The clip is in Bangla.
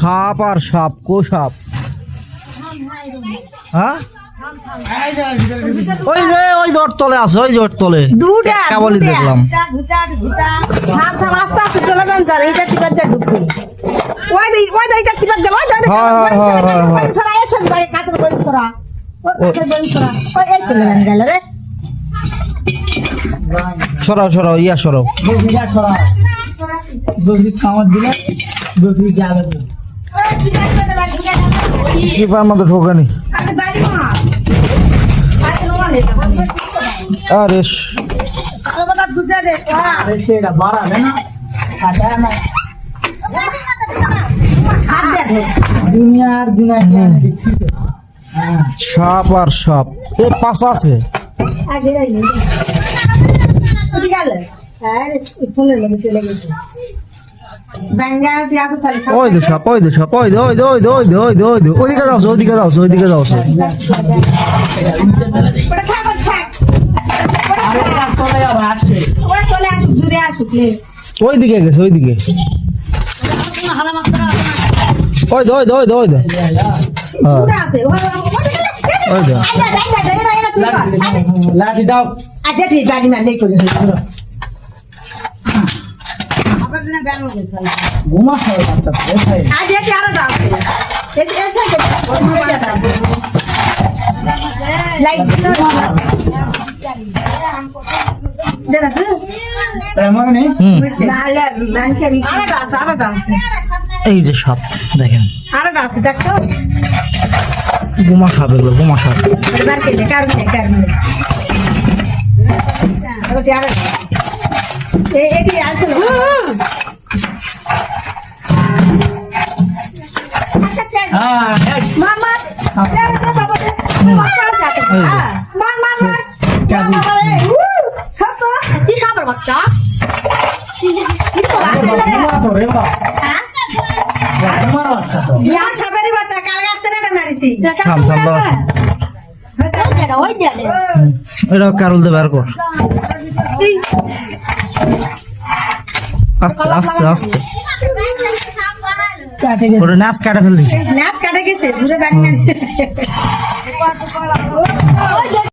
সাপ আর সাপ কো সাপ হ্যাঁ ওই যে ওই দর তলে আছে ওই জোর তলে দুটা কেবলই দেখলাম আস্তে আস্তে চলে যান স্যার এইটা টিপার দিয়ে ঢুকবে ওই এইটা টিপার দিয়ে ওই ছড়া এসে ভাই কাছে বই ছড়া ওই কাছে বই ছড়া ওই এই চলে গেল রে সরাও সরাও ইয়া সরাও বসিটা ছড়া বসি কামড় দিলে বসি জালে সিপার মতো ঠোকানি আমি বাড়ি মা আরে সালবাদা দুজা দে আরে সেটা বাড়াবে না খাটা না হাত দে দুনিয়ার দুনিয়া ঠিক আছে সাপ আর সাপ এ পাশা আছে আগে যাই ওদি গেল আরে ফোনে লেগে চলে গেছে ব্যাঙ্গা দিয়া তো তাহলে ওই দে সাপ ওই দে সাপ ওই দে ওই দে ওই দে ওই দে ওই দে ওই দে ওইদিকে যাও ওইদিকে যাও ওইদিকে যাও ওটা থাক থাক আরে কাজ চলে যাবে আসছে ওরা চলে আসুক দূরে আসুক লে ওইদিকে গেছে ওইদিকে ওই দে ওই দে ওই দে ওই দে হ্যাঁ দূরে আছে ওই দে লাঠি দাও আচ্ছা ঠিক গাড়ি মারলেই করে ঘুমা খাওয়া বাচ্চা কোথায় আজ এটি আরো দাও এসে লাইট এমন নেই এই যে সাপ দেখেন আরো গাছ দেখো গোমা সাপ এগুলো গোমা সাপ এটি আছে হ্যাঁ মার মার মার মার মার সত্য কি খাবার বাচ্চা সাপেরই বাচ্চা কাল গাছ থেকে মারিছি থাম থাম বাবা এটা কারুল দে বের কর আস্তে আস্তে আস্তে ওরে নাচ কাটা ফেল দিছে নাক কাটে গেছে দূরে ব্যাগ মারিছে